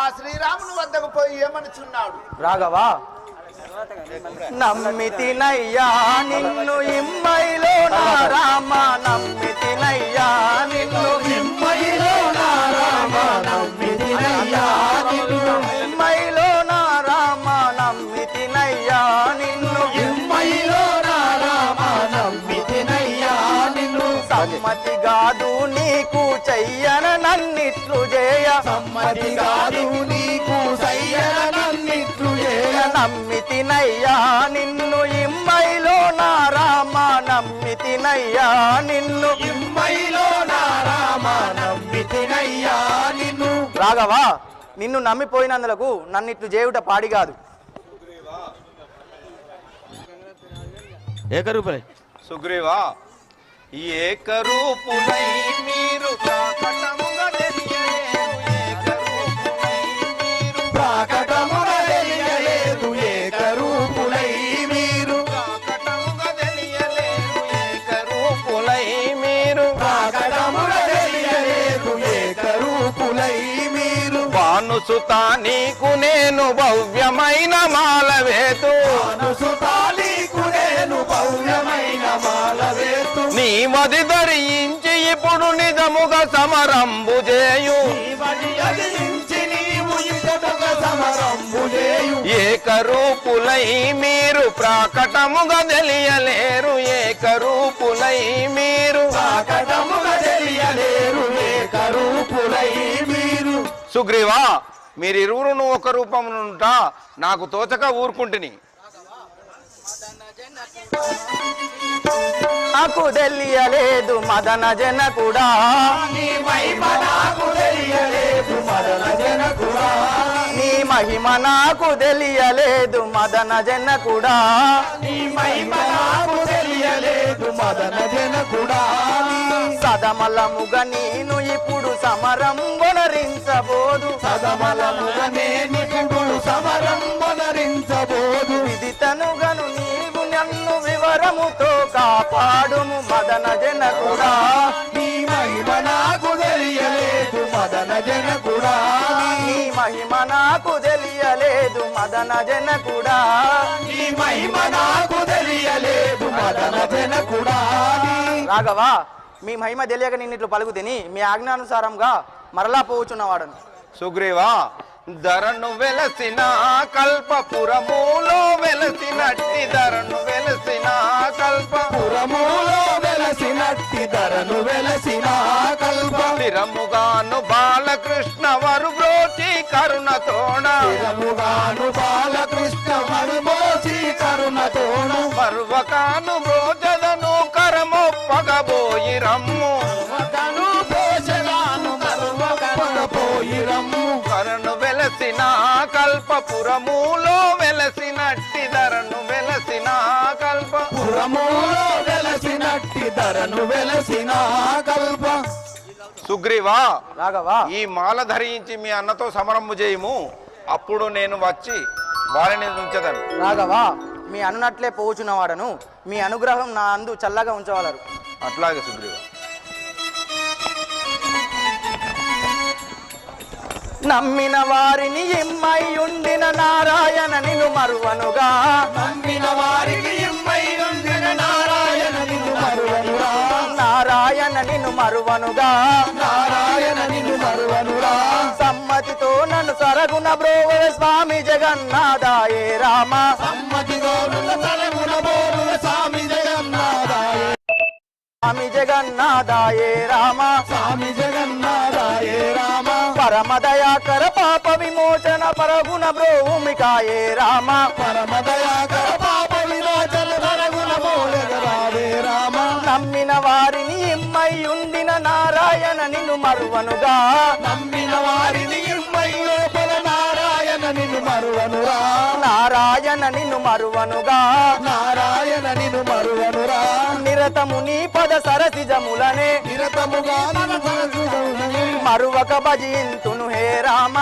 ఆ శ్రీరాముని వద్దకు పోయి ఏమనుచున్నాడు? రాఘవా, నమ్మితినయ్యా నిన్ను ఇమ్మైలో నా రామ, నమ్మితినయ్యా నిన్ను ఇమ్మైలో నా రామ, నమ్మితినయ్యా నిన్ను ఇమ్మైలో నా రామ, నమ్మితినయ్యా నిన్ను ఇమ్మైలో నా రామ, నమ్మితినయ్యా నిన్ను. సమ్మతి కాదు నీకు చెయ్యన నన్నిట్లు చేయ, సమ్మతి కాదు నీకు చెయ్యన నన్నిట్లు చేయ, నమ్మితినయ్యా నిన్ను ఇమ్మైలో నా రామ, నమ్మితినయ్యా నిన్ను ఇమ్మైలో నా రామ, నమ్మితినయ్యా నిన్ను. రాఘవా, నిన్ను నమ్మిపోయినందులకు నన్నిట్లు చేయుట పాడి కాదు. ఏకరూపులై సుగ్రీవా, ఏకరూపులై మీరు ప్రాకటముగా తెలియలేరు, ఏకరూపులై మీరు ప్రాకటముగా తెలియలేదు, ఏకరూపులై మీరు ప్రాకటముగా తెలియలేరు, ఏకరూపులై మీరు ప్రాకటముగా తెలియలేదు, ఏకరూపులై మీరు. భానుసుత నీకు నేను భవ్యమైన మాలవేతు, భానుసుతా నీకు నేను భవ్యమైన మాలవేతు, నీ మది ధరించి ఇప్పుడు నిజముగా సమరంబు చేయు, నీవు ఇతడుగ సమరంబు చేయు. ఏకరూపులై మీరు ప్రాకటముగా తెలియలేరు, ఏకరూపులై మీరు ప్రాకటముగా తెలియలేరు, ఏకరూపులై మీరు. సుగ్రీవా, మీరిరువురును ఒక రూపమునుంట నాకు తోచక ఊరుకుంటుని. నాకు తెలియలేదు మదన జనకుడా, నీ మహిమ నాకు తెలియలేదు మదన జనకుడా, నీ మహిమ నాకు తెలియలేదు మదన జనకుడా, నీ మహిమ నాకు తెలియలేదు మదన జనకుడా. సదమలముగా నేను ఇప్పుడు సమరం వనరించబోదు, సదమలముగా నేను ఇప్పుడు సమరం వనరించబోదు. విదితనుగను నీవు నన్ను వివరముతో కాపాడుము మదన జనకుడా, నీ మహిమ నాకు తెలియలేదు మదన జనకుడా, నీ మహిమ నాకు తెలియలేదు మదన జనకుడా, నీ మహిమ నాకు తెలియలేదు మదన జనకుడా. రాఘవా, మీ మహిమ తెలియక నేను ఇట్లు పలుకుతిని మీ ఆజ్ఞానుసారంగా మరలా పోవచ్చున్నవాడను. సుగ్రీవా, ధరను వెలసిన కల్పపురములో వెలసినట్టి ధరను వెలసిన కల్పపురములో వెలసినట్టి ధరను వెలసిన కల్ప, స్థిరముగాను బాలకృష్ణ వరు బ్రోచి కరుణతోణ, స్థిరముగాను బాలకృష్ణ వరుమోచి కరుణతోను, పర్వకాను బ్రోజదను కరమొప్పగబోయి రమ్ము, వదను పోషగాను కరువగపోయి రమ్ము. కరను వెలసిన కల్పపురములో వెలసినట్టి ధరను వెలసిన పురములో వెలసినట్టి ధరను వెలసిన కల్ప. సుగ్రీవా, రాఘవా, ఈ మాల ధరించి మీ అన్నతో సమరము చేయము, అప్పుడు నేను వచ్చి వారిని ఉంచదను. రాఘవా, మీ అనునట్లే పోవుచున్నవాడను, మీ అనుగ్రహం నా అందు చల్లగా ఉంచవలరు. అట్లాగే సుగ్రీవా. నమ్మిన వారిని ఇమ్మై ఉండిన నారాయణ నిన్ను మరువనుగా, నమ్మిన వారికి ఇమ్మై ఉండిన నారాయణ నిన్ను మరువనుగా, నారాయణ నిన్ను మరువనుగా, నారాయణ నిన్ను మరువనుగా. సమ్మతితో నన్ను సరగుణ బ్రోవ స్వామి జగన్నాథాయే రామ, సమ్మతితో నన్ను సరగుణ బ్రోవ స్వామి జగన్నాథాయే, స్వామి జగన్నాథాయే రామ, స్వామి జగన్నాథాయే రామ. పరమదయాకర పాప విమోచన పరగుణ భూమికాయే రామ, పరమదయాకర పాప విమోచన పరగుణ భూమికాయే రామ. నమ్మిన వారిని ఇమ్మై ఉండిన నారాయణ నిన్ను మరువనుగా, నమ్మిన వారిని ఇమ్మై లోపల నారాయణ నిన్ను మరువనురా, నారాయణ నిన్ను మరువనుగా, నారాయణ నిన్ను మరువనురా. నిరతము నీ పద సరసిజములనే, నిరతముగా మరువక భజింతును హే రామ,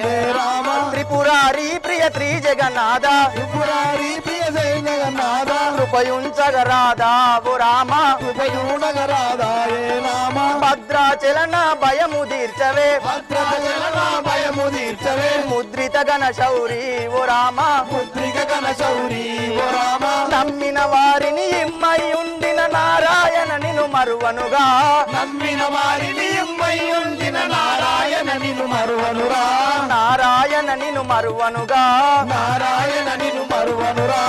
హే రామ. త్రిపురారి ప్రియ త్రి జగన్నాథ, త్రిపురారి ప్రియ జగన్నాథ. కృపయుంచగరాదా ఓ రామ, కృపయుండగరాదా ఏ రామ. భద్రాచల భద్రాచలన భయము తీర్చవే భద్రాచలన భయము తీర్చవే ముద్రిత గణ శౌరి ఓ రామ ముద్రిక గణ శౌరి ఓ రామ నమ్మిన వారిని ఇమ్మై ఉండిన నారాయణ నిను మరువనుగా నమ్మిన వారిని ఇమ్మై ఉండిన నారాయణ నిన్ను మరువనురా నారాయణ నిను మరువనుగా నారాయణ నిన్ను మరువనురా